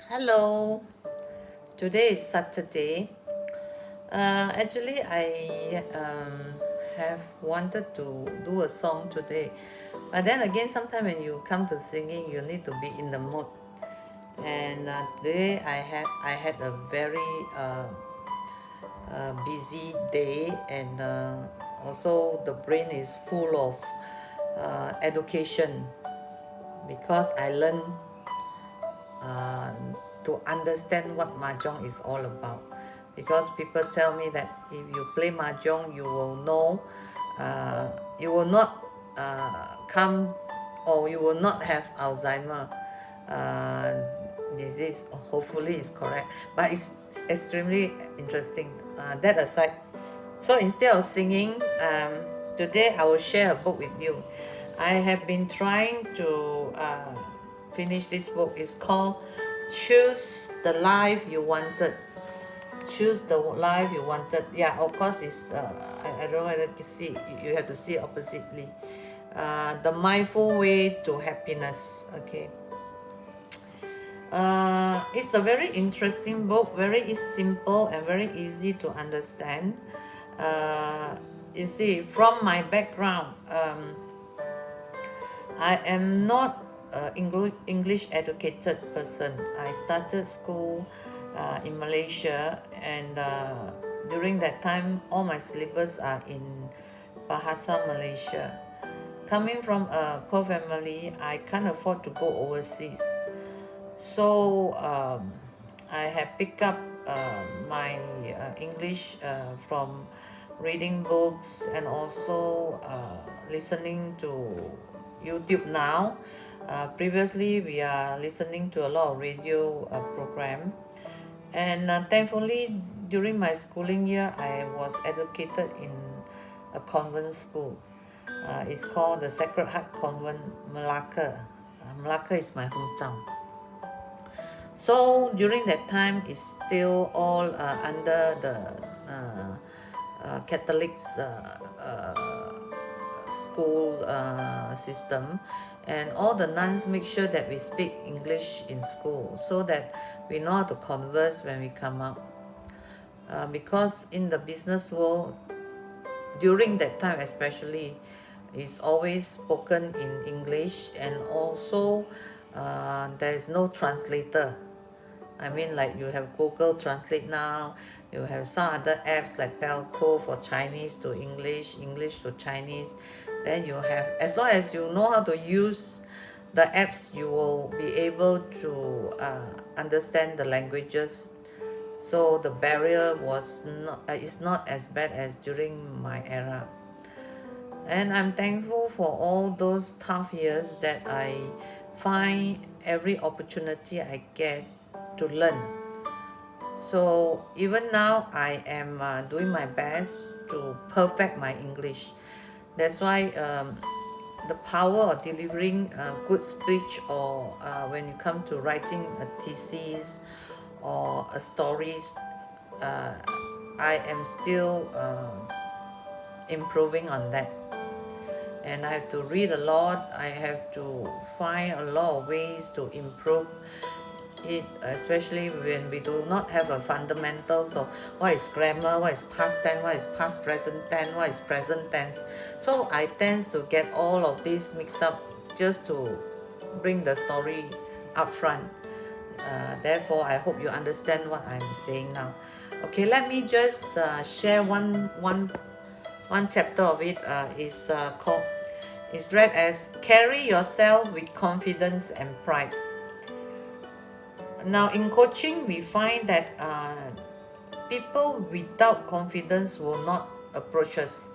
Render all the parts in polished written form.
Hello, today is Saturday. Actually, I have wanted to do a song today, but then again, sometimes when you come to singing, you need to be in the mood. And today I had a very busy day, and also the brain is full of education because I learned uh, to understand what mahjong is all about. Because people tell me that if you play mahjong, you will know, you will not come, or you will not have Alzheimer uh, disease. Hopefully, it's correct, but it's extremely interesting. That aside, so instead of singing, today I will share a book with you. I have been trying to finish this book. It's called Choose the Life You Wanted. Choose the life you wanted. Yeah, of course, it's I don't know whether you see, you have to see it oppositely. The mindful way to happiness. Okay. It's a very interesting book, very simple and very easy to understand. Uh, you see, from my background, I am not English educated person. I started school in Malaysia, and during that time, all my syllabus are in Bahasa Malaysia. Coming from a poor family, I can't afford to go overseas. So I have picked up my English from reading books and also listening to YouTube now. Previously, we are listening to a lot of radio program, and thankfully, during my schooling year, I was educated in a convent school. It's called the Sacred Heart Convent, Malacca. Malacca is my hometown. So during that time, it's still all under the Catholics school system, and all the nuns make sure that we speak English in school so that we know how to converse when we come out. Because in the business world, during that time especially, is always spoken in English, and also there is no translator. I mean, like you have Google Translate now, you have some other apps like Pelco for Chinese to English, English to Chinese. Then you have, as long as you know how to use the apps, you will be able to understand the languages. So the barrier was not is not as bad as during my era. And I'm thankful for all those tough years that I find every opportunity I get to learn. So even now, I am doing my best to perfect my English. That's why the power of delivering a good speech, or when you come to writing a thesis or a stories, uh, I am still improving on that. And I have to read a lot. I have to find a lot of ways to improve it, especially when we do not have a fundamentals of what is grammar, what is past tense, what is past present tense, what is present tense. So I tend to get all of this mixed up just to bring the story up front. Therefore, I hope you understand what I'm saying now. Okay, let me just share one chapter of it. Is called, is read as Carry Yourself with Confidence and Pride. Now, in coaching, we find that people without confidence will not approach us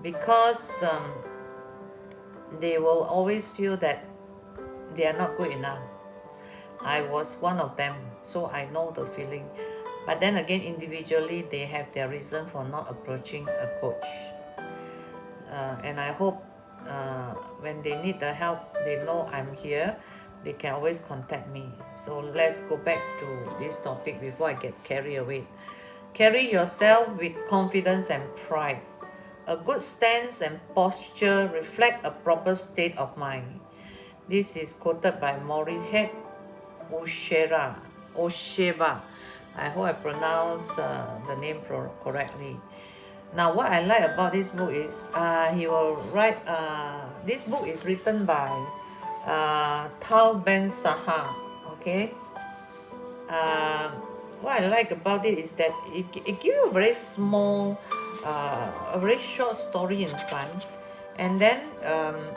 because they will always feel that they are not good enough. I was one of them, so I know the feeling. But then again, individually, they have their reason for not approaching a coach. And I hope when they need the help, they know I'm here. They can always contact me. So let's go back to this topic before I get carried away. Carry yourself with confidence and pride. A good stance and posture reflect a proper state of mind. This is quoted by Morihei Ushera. Osheba. I hope I pronounce the name correctly. Now, what I like about this book is he will write. This book is written by Tal-Ben Shahar. Okay. Uh, what I like about it is that it gives you a very small, a very short story in front, and then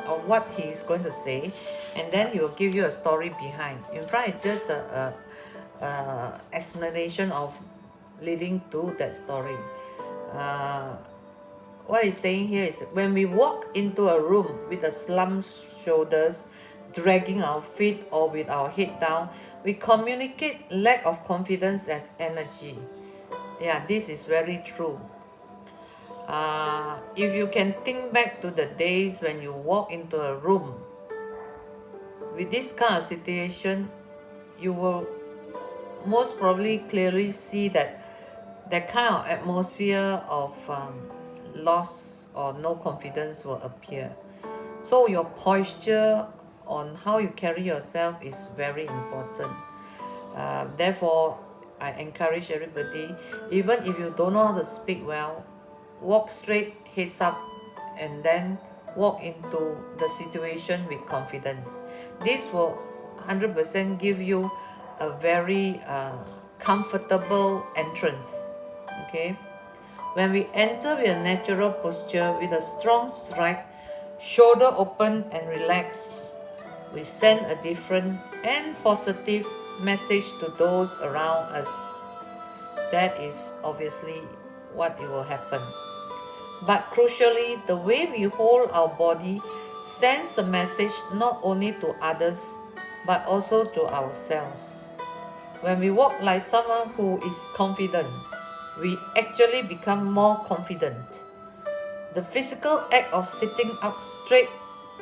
of what he is going to say, and then he will give you a story behind. In front, it's just a explanation of leading to that story. Uh, what he's saying here is when we walk into a room with the slumped shoulders, dragging our feet, or with our head down, we communicate lack of confidence and energy. Yeah, this is very true. If you can think back to the days when you walk into a room with this kind of situation, you will most probably clearly see that kind of atmosphere of loss or no confidence will appear. So your posture on how you carry yourself is very important. Therefore, I encourage everybody, even if you don't know how to speak well, walk straight, heads up, and then walk into the situation with confidence. This will 100% give you a very comfortable entrance. Okay. When we enter with a natural posture, with a strong stride, shoulder open and relaxed, we send a different and positive message to those around us. That is obviously what it will happen. But crucially, the way we hold our body sends a message not only to others but also to ourselves. When we walk like someone who is confident, we actually become more confident. The physical act of sitting up straight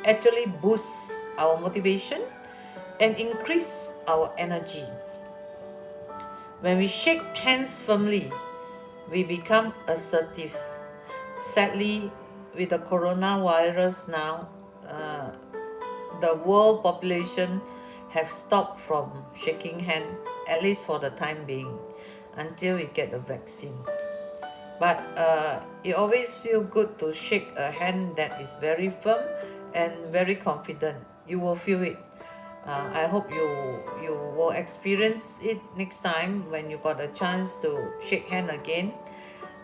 actually boosts our motivation and increase our energy. When we shake hands firmly, we become assertive. Sadly, with the coronavirus now, the world population have stopped from shaking hand, at least for the time being, until we get the vaccine. But it always feels good to shake a hand that is very firm and very confident. You will feel it. I hope you will experience it next time when you got a chance to shake hand again,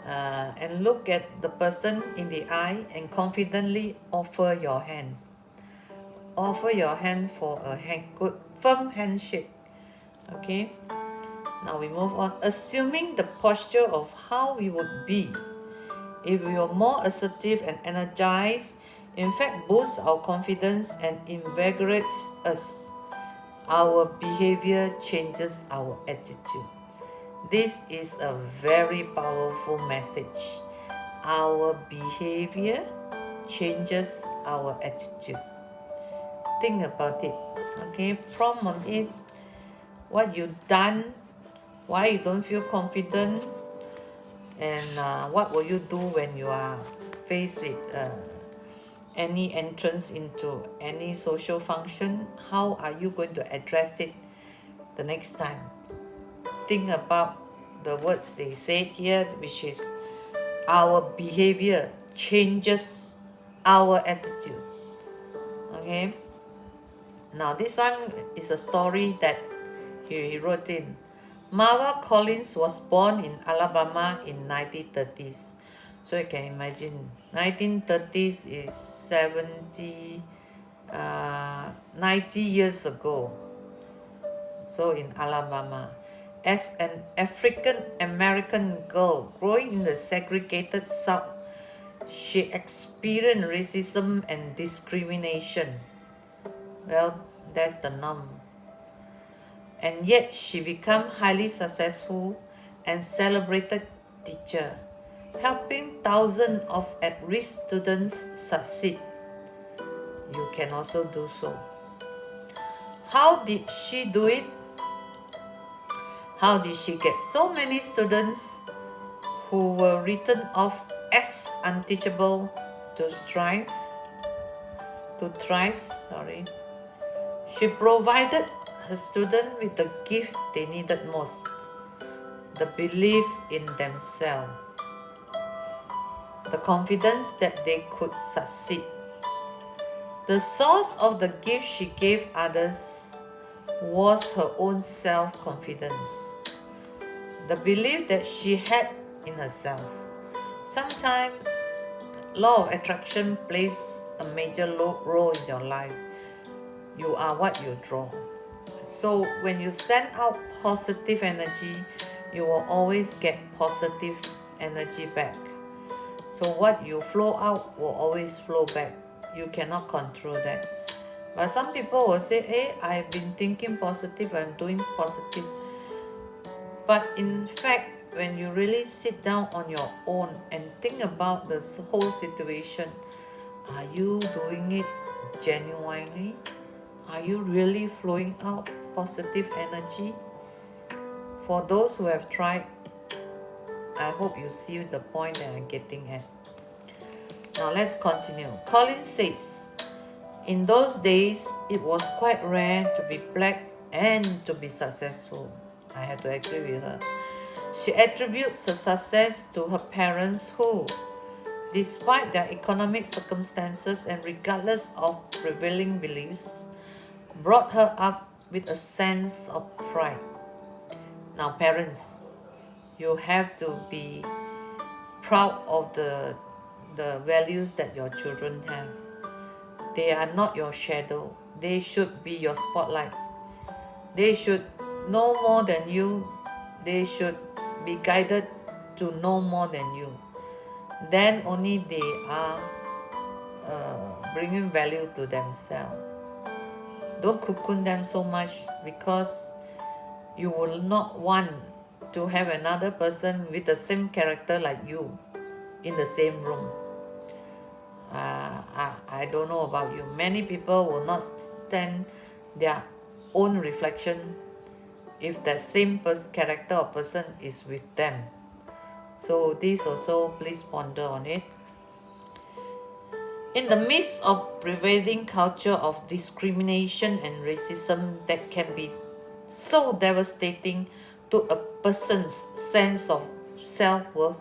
and look at the person in the eye and confidently offer your hands. Offer your hand for a good firm handshake. Okay. Now we move on. Assuming the posture of how we would be if we are more assertive and energized, in fact boosts our confidence and invigorates us. Our behavior changes our attitude. This is a very powerful message. Our behavior changes our attitude. Think about it. Okay, prompt on it. What you done, why you don't feel confident, and what will you do when you are faced with any entrance into any social function? How are you going to address it the next time? Think about the words they say here, which is our behavior changes our attitude. Okay. Now this one is a story that he wrote in. Marva Collins was born in Alabama in 1930s. So you can imagine 1930s is 90 years ago. So in Alabama, as an African American girl growing in the segregated South, she experienced racism and discrimination. Well, that's the norm. And yet she became highly successful and celebrated teacher, helping thousands of at-risk students succeed. You can also do so. How did she do it? How did she get so many students who were written off as unteachable to thrive? She provided her students with the gift they needed most, the belief in themselves, the confidence that they could succeed. The source of the gift she gave others was her own self-confidence, the belief that she had in herself. Sometimes law of attraction plays a major role in your life. You are what you draw. So when you send out positive energy, you will always get positive energy back. So what you flow out will always flow back. You cannot control that. But some people will say, hey, I've been thinking positive, I'm doing positive. But in fact, when you really sit down on your own and think about the whole situation, are you doing it genuinely? Are you really flowing out positive energy? For those who have tried, I hope you see the point that I'm getting at. Now let's continue. Collins says, in those days, it was quite rare to be black and to be successful. I have to agree with her. She attributes her success to her parents who, despite their economic circumstances and regardless of prevailing beliefs, brought her up with a sense of pride. Now parents, you have to be proud of the values that your children have. They are not your shadow. They should be your spotlight. They should know more than you. They should be guided to know more than you. Then only they are bringing value to themselves. Don't cocoon them so much, because you will not want to have another person with the same character like you in the same room. I don't know about you. Many people will not stand their own reflection if that same character or person is with them. So this also, please ponder on it. In the midst of prevailing culture of discrimination and racism that can be so devastating to a person's sense of self-worth,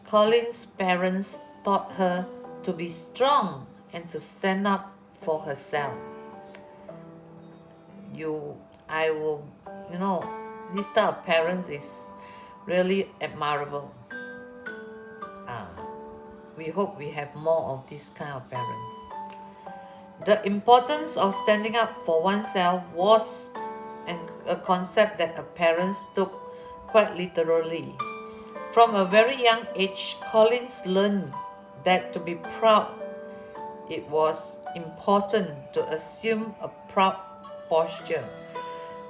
Colin's parents taught her to be strong and to stand up for herself. This type of parents is really admirable. We hope we have more of this kind of parents. The importance of standing up for oneself was a concept that her parents took quite literally. From a very young age, Collins learned that to be proud, it was important to assume a proud posture.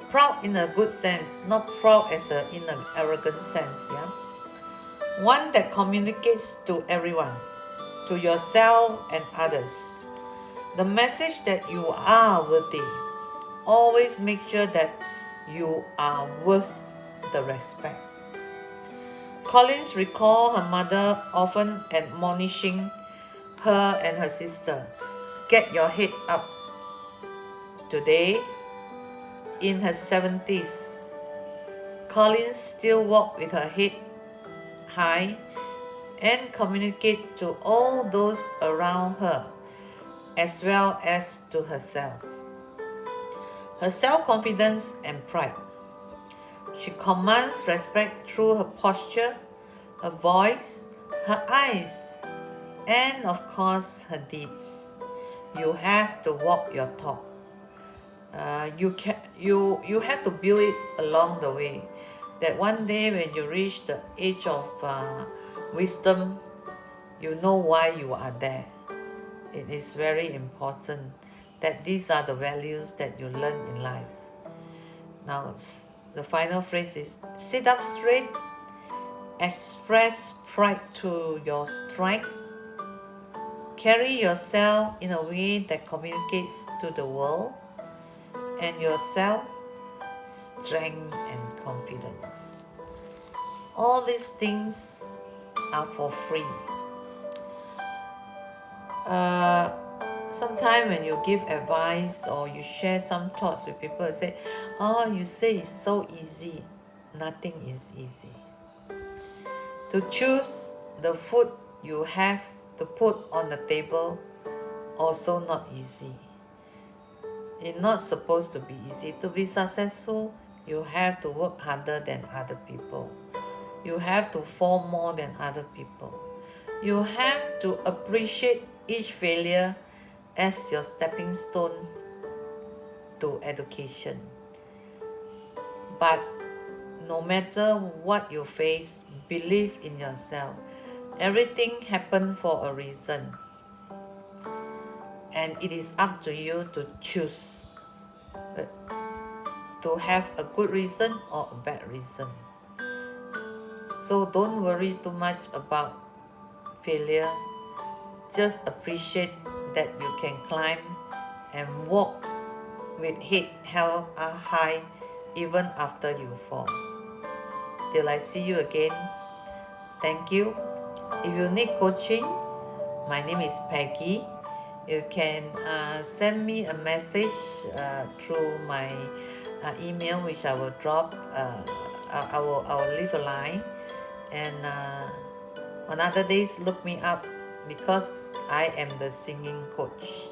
Proud in a good sense, not proud in an arrogant sense, yeah? One that communicates to everyone, to yourself and others, the message that you are worthy. Always make sure that you are worth the respect. Collins recalled her mother often admonishing her and her sister, get your head up. Today, in her 70s, Collins still walked with her head high and communicate to all those around her as well as to herself. Her self-confidence and pride. She commands respect through her posture, her voice, her eyes, and of course her deeds. You have to walk your talk. You have to build it along the way. That one day when you reach the age of wisdom, you know why you are there. It is very important that these are the values that you learn in life. Now, the final phrase is, sit up straight, express pride to your strengths, carry yourself in a way that communicates to the world and yourself strength and confidence. All these things are for free. sometimes when you give advice or you share some thoughts with people, you say, oh, you say it's so easy. Nothing is easy. To choose the food you have to put on the table, also not easy. It's not supposed to be easy. To be successful, you have to work harder than other people. You have to fall more than other people. You have to appreciate each failure as your stepping stone to education. But no matter what you face, believe in yourself. Everything happened for a reason. And it is up to you to choose to have a good reason or a bad reason. So don't worry too much about failure. Just appreciate that you can climb and walk with head held high even after you fall. Till I see you again, thank you. If you need coaching, my name is Peggy. You can send me a message through my email, which I will drop. I will leave a line, and on other days look me up because I am the singing coach.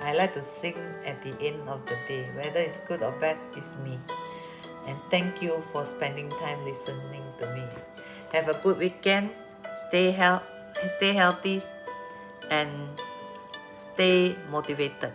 I like to sing at the end of the day, whether it's good or bad, it's me. And thank you for spending time listening to me. Have a good weekend. Stay healthy, and stay motivated.